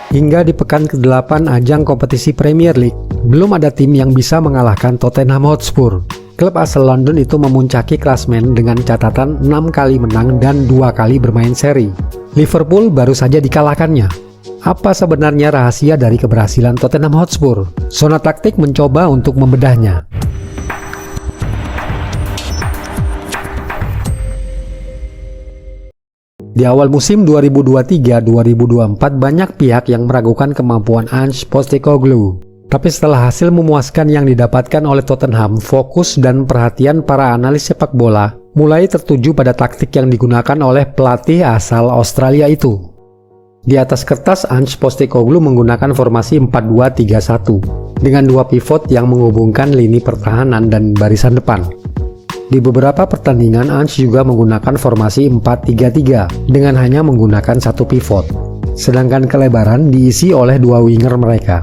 Hingga di pekan ke-8 ajang kompetisi Premier League, belum ada tim yang bisa mengalahkan Tottenham Hotspur. Klub asal London itu memuncaki klasmen dengan catatan 6 kali menang dan 2 kali bermain seri. Liverpool baru saja dikalahkannya. Apa sebenarnya rahasia dari keberhasilan Tottenham Hotspur? Zona Taktik mencoba untuk membedahnya. Di awal musim 2023-2024 banyak pihak yang meragukan kemampuan Ange Postecoglou. Tapi setelah hasil memuaskan yang didapatkan oleh Tottenham, fokus dan perhatian para analis sepak bola mulai tertuju pada taktik yang digunakan oleh pelatih asal Australia itu. Di atas kertas, Ange Postecoglou menggunakan formasi 4-2-3-1 dengan 2 pivot yang menghubungkan lini pertahanan dan barisan depan. Di beberapa pertandingan, Ange juga menggunakan formasi 4-3-3 dengan hanya menggunakan 1 pivot, sedangkan kelebaran diisi oleh 2 winger mereka.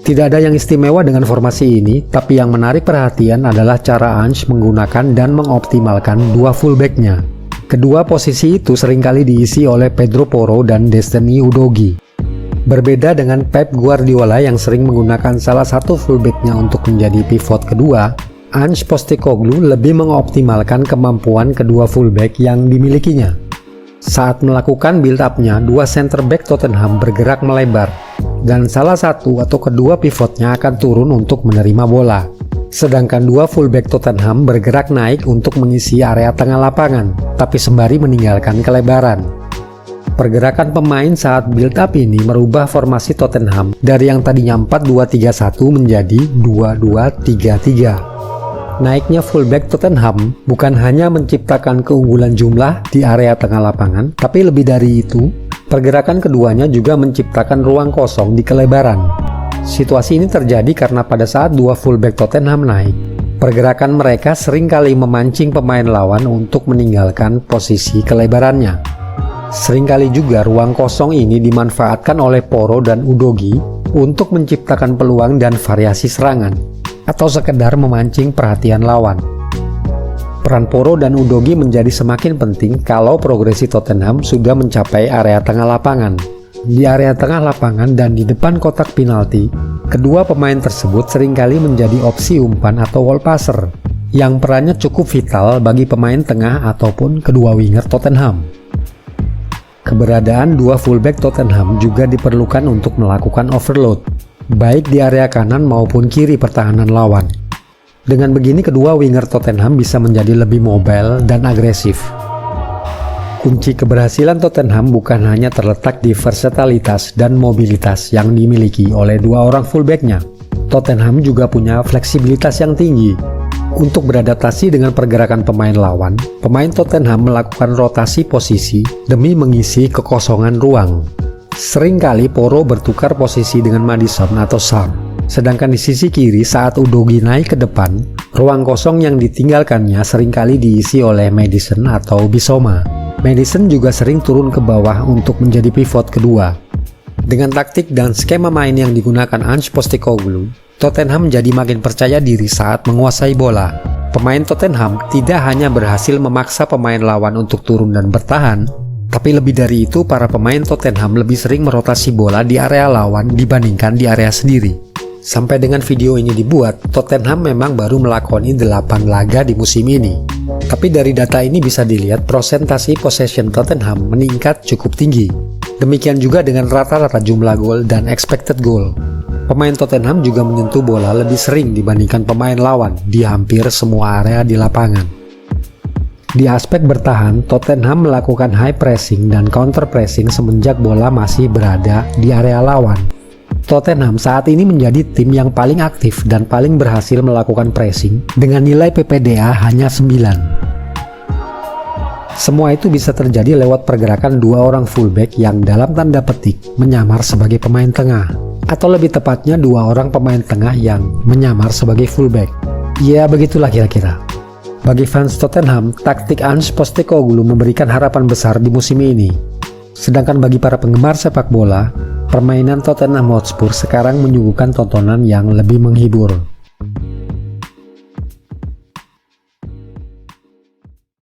Tidak ada yang istimewa dengan formasi ini, tapi yang menarik perhatian adalah cara Ange menggunakan dan mengoptimalkan 2 fullback-nya. Kedua posisi itu seringkali diisi oleh Pedro Porro dan Destiny Udogie. Berbeda dengan Pep Guardiola yang sering menggunakan salah satu fullback-nya untuk menjadi pivot kedua, Ange Postecoglou lebih mengoptimalkan kemampuan kedua fullback yang dimilikinya. Saat melakukan build-up-nya, 2 center back Tottenham bergerak melebar, dan salah satu atau kedua pivotnya akan turun untuk menerima bola. Sedangkan 2 fullback Tottenham bergerak naik untuk mengisi area tengah lapangan, tapi sembari meninggalkan kelebaran. Pergerakan pemain saat build-up ini merubah formasi Tottenham dari yang tadinya 4-2-3-1 menjadi 2-2-3-3. Naiknya fullback Tottenham bukan hanya menciptakan keunggulan jumlah di area tengah lapangan, tapi lebih dari itu, pergerakan keduanya juga menciptakan ruang kosong di kelebaran. Situasi ini terjadi karena pada saat 2 fullback Tottenham naik, pergerakan mereka seringkali memancing pemain lawan untuk meninggalkan posisi kelebarannya. Seringkali juga ruang kosong ini dimanfaatkan oleh Porro dan Udogie untuk menciptakan peluang dan variasi serangan, atau sekedar memancing perhatian lawan. Peran Porro dan Udogie menjadi semakin penting kalau progresi Tottenham sudah mencapai area tengah lapangan. Di area tengah lapangan dan di depan kotak penalti, kedua pemain tersebut seringkali menjadi opsi umpan atau wall passer, yang perannya cukup vital bagi pemain tengah ataupun kedua winger Tottenham. Keberadaan 2 fullback Tottenham juga diperlukan untuk melakukan overload, baik di area kanan maupun kiri pertahanan lawan. Dengan begini kedua winger Tottenham bisa menjadi lebih mobile dan agresif. Kunci keberhasilan Tottenham bukan hanya terletak di versatilitas dan mobilitas yang dimiliki oleh 2 orang fullback-nya. Tottenham juga punya fleksibilitas yang tinggi. Untuk beradaptasi dengan pergerakan pemain lawan, pemain Tottenham melakukan rotasi posisi demi mengisi kekosongan ruang. Seringkali Porro bertukar posisi dengan Maddison atau Sarr, sedangkan di sisi kiri saat Udogie naik ke depan, ruang kosong yang ditinggalkannya seringkali diisi oleh Maddison atau Bissouma. Maddison juga sering turun ke bawah untuk menjadi pivot kedua. Dengan taktik dan skema main yang digunakan Ange Postecoglou, Tottenham menjadi makin percaya diri saat menguasai bola. Pemain Tottenham tidak hanya berhasil memaksa pemain lawan untuk turun dan bertahan, tapi lebih dari itu, para pemain Tottenham lebih sering merotasi bola di area lawan dibandingkan di area sendiri. Sampai dengan video ini dibuat, Tottenham memang baru melakoni 8 laga di musim ini. Tapi dari data ini bisa dilihat prosentasi possession Tottenham meningkat cukup tinggi. Demikian juga dengan rata-rata jumlah gol dan expected goal. Pemain Tottenham juga menyentuh bola lebih sering dibandingkan pemain lawan di hampir semua area di lapangan. Di aspek bertahan, Tottenham melakukan high pressing dan counter pressing semenjak bola masih berada di area lawan. Tottenham saat ini menjadi tim yang paling aktif dan paling berhasil melakukan pressing dengan nilai PPDA hanya 9. Semua itu bisa terjadi lewat pergerakan 2 orang fullback yang dalam tanda petik menyamar sebagai pemain tengah, atau lebih tepatnya 2 orang pemain tengah yang menyamar sebagai fullback. Ya begitulah kira-kira. Bagi fans Tottenham, taktik Ange Postecoglou memberikan harapan besar di musim ini. Sedangkan bagi para penggemar sepak bola, permainan Tottenham Hotspur sekarang menyuguhkan tontonan yang lebih menghibur.